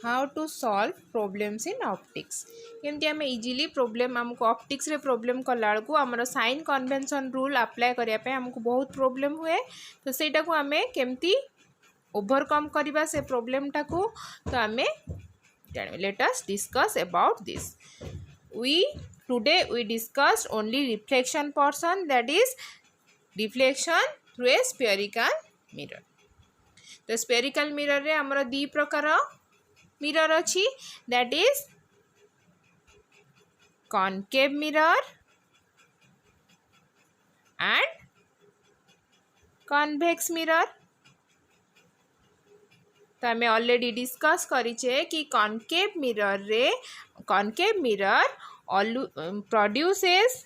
How to solve problems in optics केमती आम easily problem आमको ऑप्टिक्स रे प्रॉब्लम कला बेलू आमर साइन कन्वेंशन रूल अप्लाई करने आमको बहुत प्रॉब्लम हुए तो सेटा को आम केमती ओवरकम करवा से प्रॉब्लम टाको तो आम जान let us discuss about this today we discussed only reflection person that is reflection through a spherical mirror तो स्फेरिकल मिरर रे आमर दी प्रकार मिरर अच्छी that is concave mirror and convex mirror तो आम ऑलरेडी डिस्कस करिचे कि concave mirror produces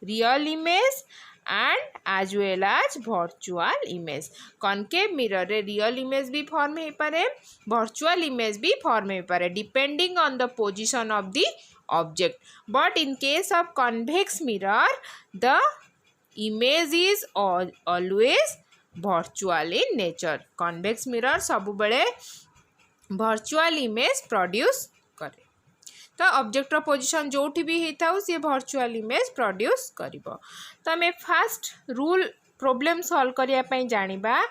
real image and as well as virtual image concave mirror रे रियल इमेज भी फॉर्म हो पारे वर्चुअल इमेज भी फॉर्म हो पारे depending on the position of the object but in case of convex mirror the image is always virtual in nature convex mirror सब बेले virtual image produce करे तो ऑब्जेक्ट पोजीशन जोठी भी होता है सी वर्चुअल इमेज प्रोड्यूस करिबो तो आम फास्ट रूल प्रॉब्लम सॉल्व करने जानिबा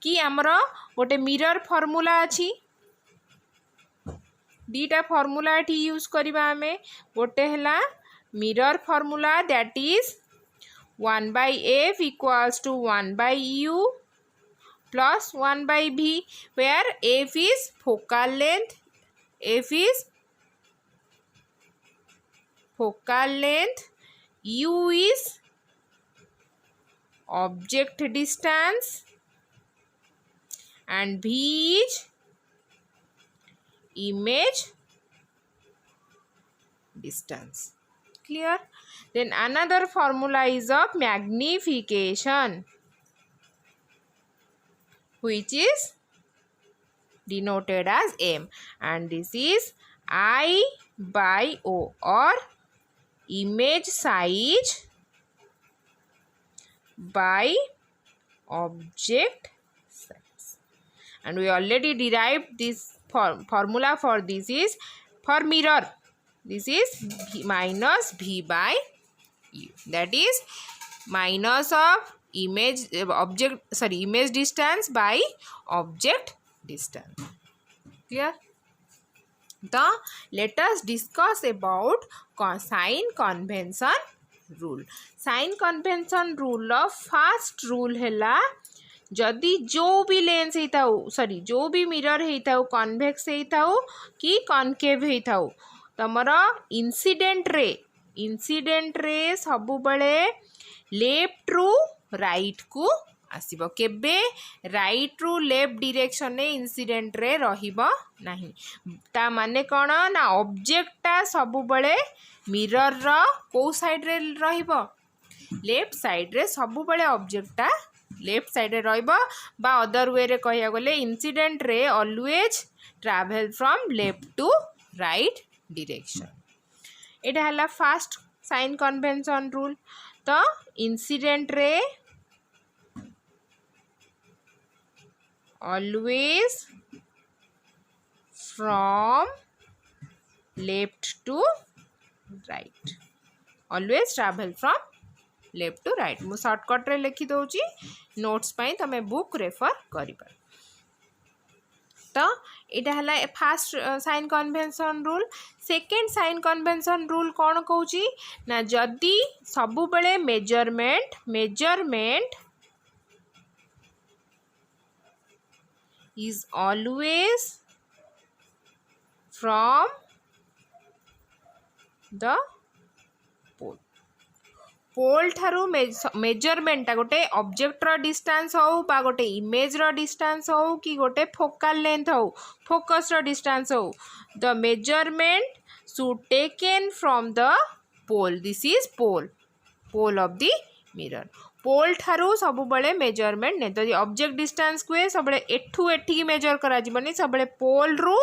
कि आमर गोटे मिरर फॉर्मूला अच्छी दीटा फॉर्मूला एठी यूज करबा आम गोटे हला mirror formula that is 1/f equals to 1/u plus 1/v where f is focal length u is object distance and v is image distance. Clear? Then another formula is of magnification which is denoted as m and this is I/O or image size by object size and we already derived this formula for this is for mirror this is minus v by u that is minus of image distance by object distance. Clear? The let us discuss about sign convention rule. Sign convention rule of first rule है जदि जो भी lens जो भी mirror होता convex होता कि concave होता तमर इंसिडेंट रे सब बड़े लेफ्ट रु राइट को आसीबो केबे राइट रु लेफ्ट डायरेक्शन ने इंसिडेंट रे रहिबो नाही ता माने कोन ना ऑब्जेक्टटा सब बड़े मिरर रो को साइड रे रहिबो लेफ्ट साइड रे सब बड़े ऑब्जेक्टटा लेफ्ट साइड रे रहिबो बा अदर वे रे कहिया गले incident ray always travel from left to right direction एटा हला फर्स्ट साइन कन्वेंशन रूल तो incident ray always from left to right always travel from left to right मु शॉर्टकट रे लिखि दउची नोट्स पई तमे बुक रेफर करि पार तो एटा हला first sign convention rule second sign convention rule कौन कहूची ना जदि सबु बेले measurement is always from the pole ठारू मेजरमेंटा गोटे ऑब्जेक्ट रो डिस्टेंस हो बा गोटे इमेज रो डिस्टेंस हो कि गोटे फोकल लेंथ हो फोकस रो डिस्टेंस हो the measurement should taken from the pole this is pole of the mirror pole ठारू सब बड़े मेजरमेंट ने तो ऑब्जेक्ट डिस्टेंस को सब एठू एठी मेजर करा जिबनी सब पोल रु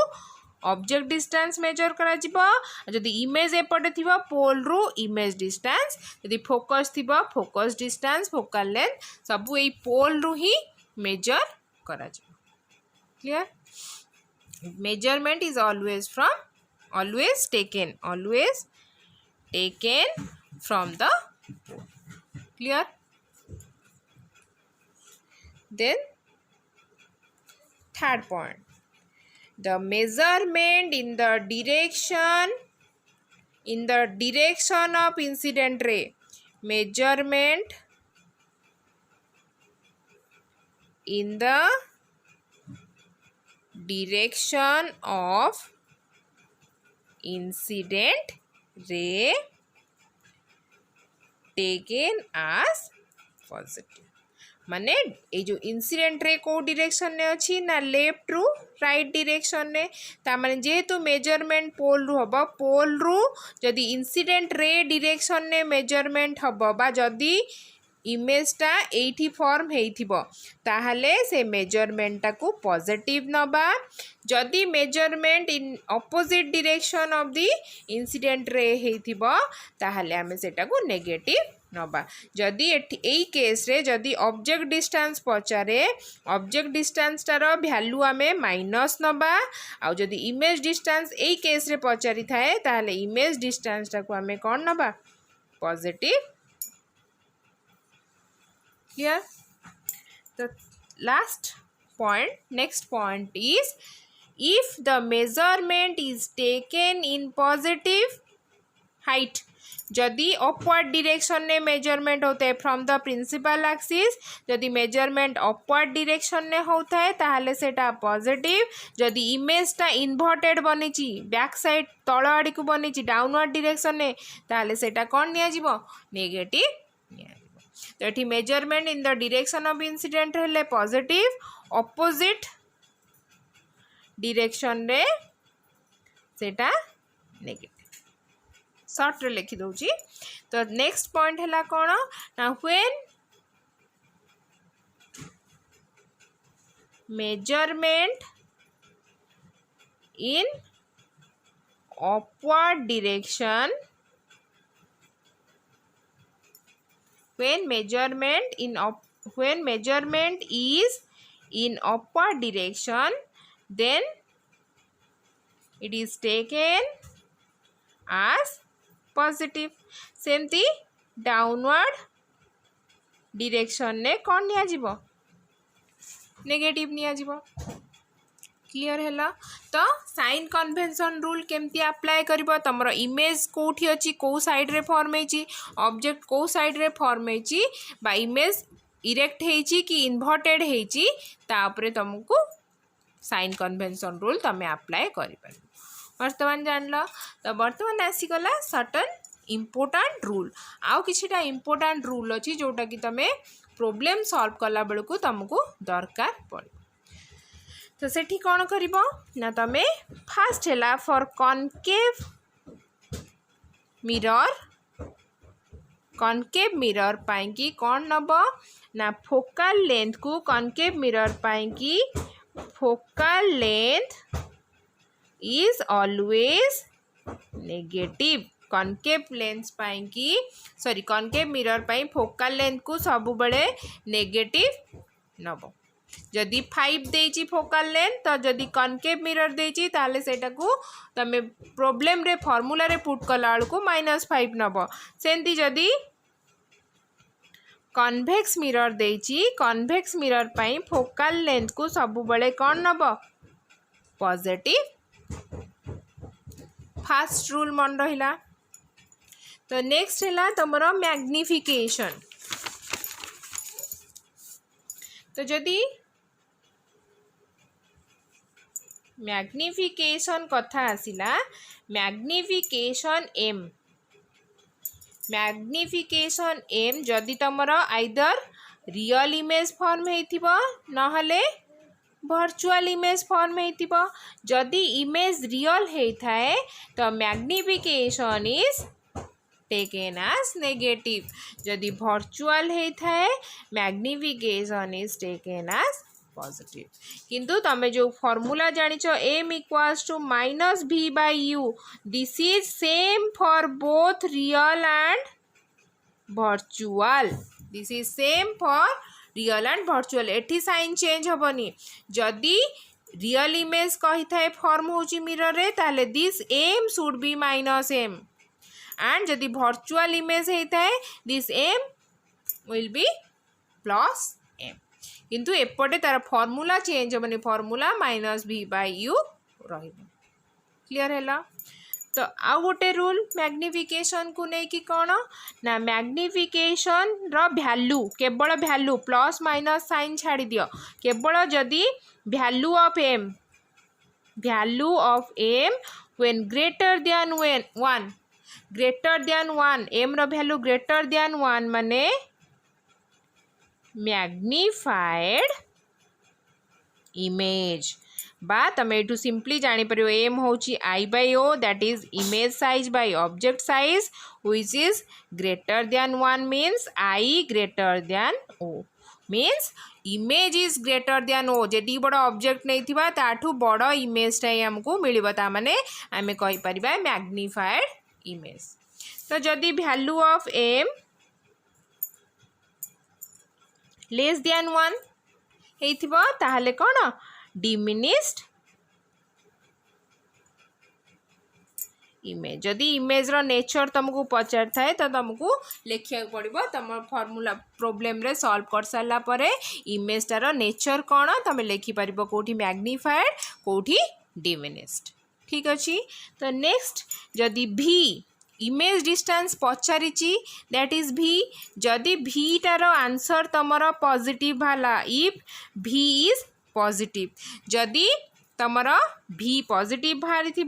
ऑब्जेक्ट डिस्टेंस मेजर करा जिबो जदि इमेज एपटे थिबो पोल रु इमेज डिस्टेंस जदि फोकस थिबो फोकस डिस्टेंस फोकल लेंथ सब एई पोल रु ही मेजर करा जिबो. Clear? measurement is always taken from the pole. Clear? Then third point, the measurement in the direction of incident ray. Measurement in the direction of incident ray taken as positive. माने ये जो incident ray को direction ने अच्छी ना left रु right direction ने ता माने जेहेतु मेजरमेंट पोल रु हबो पोल रु जदि इंसिडेंट रे डायरेक्शन ने मेजरमेंट हबो बा जदि इमेजटा एठी फॉर्म हेइथिबो ताहले से मेजरमेंट को पॉजिटिव नबा जदि measurement in opposite direction of the incident ray हेइथिबो ताहले हमें सेटा को नेगेटिव नबा जदि एई केस रे जदि ऑब्जेक्ट डिस्टेंस पचारे ऑब्जेक्ट डिस्टेंस तार वैल्यू आमे माइनस नबा आ जदि इमेज डिस्टेंस एई केस रे पचारि थाए ताहले इमेज डिस्टेंस ता को आमे कोन नबा positive. Here the last point, next point is if the measurement is taken in positive height जदि अपवर्ड डायरेक्शन ने मेजरमेंट होता है फ्रॉम द प्रिंसिपल एक्सिस जदि मेजरमेंट अपवर्ड डायरेक्शन ने होता है ताहले सेटा पॉजिटिव जदि इमेजटा इन्वर्टेड बनीची बैक साइड तल आड़ी को बनीची डाउनवर्ड डायरेक्शन ने ताहले सेटा कोन निया जिवो नेगेटिव निया. तो ये measurement in the direction of incident हेले पॉजिटिव ऑपोजिट डायरेक्शन रे सेटा नेगेटिव. शॉर्ट रे लिखि दउची. तो नेक्स्ट पॉइंट हैला कोन ना when measurement in upward direction when measurement is in upward direction then it is taken as positive. सेमती डाउनवर्ड डायरेक्शन ने कौन निया जीवो नेगेटिव निया जीवो. क्लियर है. तो साइन कन्वेंशन रूल केमती अप्लाई करिवो तमरो इमेज कोठी अछि को साइड रे फॉर्म हेची ऑब्जेक्ट को साइड रे फॉर्म हेची बा इमेज इरेक्ट हेची कि इन्वर्टेड हेची ता ऊपर तुमको साइन कन्वेंशन रूल तमे अप्लाई करि परबो. वर्तमान जानलो. तो वर्तमान आसी गला सर्टेन इंपोर्टेंट रूल आउ किछिटा इंपोर्टेंट रूल अछि जोटा कि तमे प्रॉब्लम सॉल्व कला बेलको तुमको दरकार पड़े. तो सेठी कौन करिबो ना तमे फास्ट हैला फॉर कॉनकेव मिरर पाई कि कौन नबो ना फोकल लेंथ को कॉनकेव मिरर पाई कि focal length is always negative. Concave lens पाई कि सॉरी कॉनकेव मिरर पाई फोकल लेंथ को सब बड़े नेगेटिव नबो. जदि 5 देची फोकल लेंथ तो जदि कॉनकेव मिरर देची ताले सेटा को तमे प्रॉब्लम रे फार्मूला रे पुट कला को -5 नबो. सेंती जदि कन्वेक्स मिरर देची कन्वेक्स मिरर पाई फोकल लेंथ को सब बड़े कौन नबो पॉजिटिव. फास्ट रूल मन रहिला. तो नेक्स्ट हैला तमरो मैग्निफिकेशन. तो जदि मैग्निफिकेशन कथा आसिला मैग्निफिकेशन एम जदि तमरो आइदर रियल इमेज फॉर्म हेतिबो नहले वर्चुअल इमेज फॉर्म हेतिबो. जदि इमेज रियल हेथाए तो magnification is taken as negative. जदि वर्चुअल हेथाए magnification is taken as positive. किंतु तमे जो फॉर्मूला जानिछ m equals to -v/u this is same for both real and virtual. This is same for real and virtual. एठी sign change हेबनी. जदि real image कही थाए फॉर्म होची मिरर रे ताले this M should be minus M and जदि virtual image होता है this M will be plus M किंतु एपटे तार फॉर्मूला चेंज होबनी formula minus v by u रहिबो क्लियर हैला। तो आउ गोटे रूल मैग्निफिकेशन को लेकिन कौन ना मैग्निफिकेशन रो वैल्यू केवल वैल्यू प्लस माइनस साइन छाड़ी दियो केवल जदि value of M when greater than one greater than one M रो वैल्यू ग्रेटर देन वन माने मैग्निफाइड इमेज बा तुम ये सिंपली जापर एम हूँ I by O that is image size by object size which is greater than one means I greater than O means image is greater than O जी बड़ object नहीं था ताठू बड़ इमेजटा आमको मिल ताने आम कहीपर मैग्निफाइड इमेज। तो जदि value of M less than one हो ताहले कौन डिमिनिस्ड इमेज जदि इमेज रो नेचर तुमको पचार थाए तो तुमको लिखा पड़ो तुम फॉर्मूला प्रोब्लेम रे सॉल्व कर सारा परे इमेज तार नेचर कौन तुम लिखिपर कौटी मैग्निफाइड कौटी डिमिनिस्ड ठीक अच्छे। तो नेक्स्ट जदि भी इमेज डिस्टेंस पचारि दैट इज भी जदि भी तार आंसर तुमर पॉजिटिव भाला इफ भी इज पॉजिटिव जदि तुमर भी पॉजिटिव बाहरी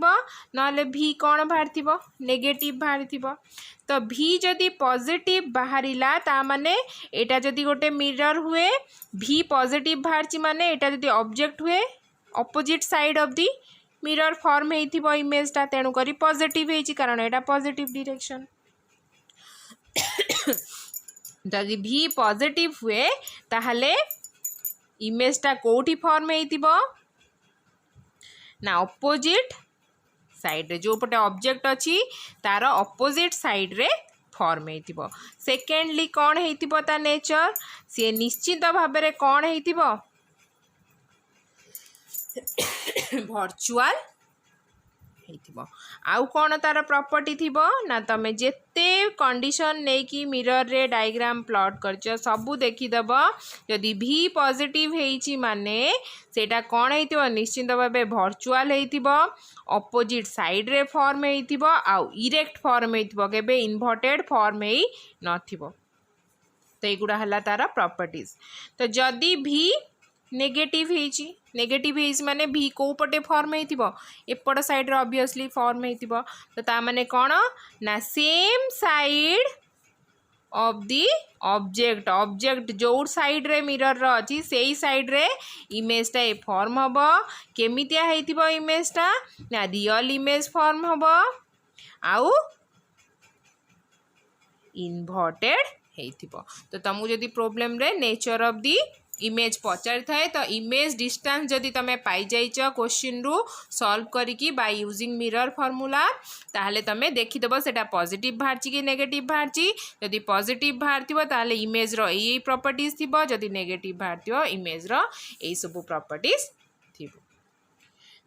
ना भी कौन बाहरी नेगेटिव बाहरी तो भी जदि पॉजिटिव बाहरिला ता माने एटा जदि गोटे मिरर हुए भी पॉजिटिव बाहर माने एटा जदि ऑब्जेक्ट हुए opposite side of the mirror form हो इमेजटा तेणु करी पॉजिटिव है कारण एटा पॉजिटिव डायरेक्शन जदि भी पॉजिटिव हुए ताहले इमेजटा कोठी फॉर्म हो ना ऑपोजिट साइड रे जो पटे ऑब्जेक्ट अच्छी तार ऑपोजिट साइड रे फॉर्म हो। सेकेंडली कौन हो ता नेचर सी निश्चित भाव में कौन हो वर्चुअल आउ कौन तार प्रॉपर्टी थी ना तुम जेते कंडीशन नहीं कि मिरर रे डायग्राम प्लॉट कर सबू देखीदेव जदि भी पॉजिटिव होईची माने सेटा कौन हो निश्चित भाव वर्चुअल हो ऑपोजिट साइड रे फॉर्म हो आउ इरेक्ट फॉर्म हो इन्वर्टेड फॉर्म हो नथिबो। तो एगुड़ा है तार प्रॉपर्टीज। तो जदि भी नेगेटिव माने भी को पटे फॉर्म हो एपट साइड ऑब्वियसली फॉर्म हो तो ता माने कौन ना same side of the object जो साइड रे मिरर अच्छी से ही साइड रे इमेजटा ए फॉर्म हम केमितिया हो इमेजटा ना रियल इमेज फॉर्म हम आउ इन्वर्टेड हो। तो तुमको जदि प्रॉब्लम रे नेचर ऑफ दी इमेज पचार थाए तो इमेज डिस्टेंस जदि तुम पाई जाइच क्वेश्चन रु सॉल्व करिकी बाय यूजिंग मिरर फॉर्मूला ताहले तुम देखीदेव सेटा पॉजिटिव बाहर कि नेगेटिव बाहर जदि पॉजिटिव बाहर थी ताहले इमेज रो यही प्रॉपर्टीज थी जदि नेगेटिव बाहर इमेज रो यही सब प्रॉपर्टीज थी।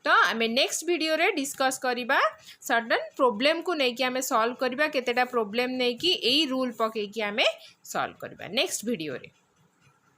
तो आम नेक्स्ट वीडियो रे डिस्कस करिबा सडन प्रॉब्लम को लेकिन आम सॉल्व करिबा केतेटा प्रॉब्लम नहीं कि यही रूल पकईकि आम सॉल्व करिबा नेक्स्ट वीडियो रे।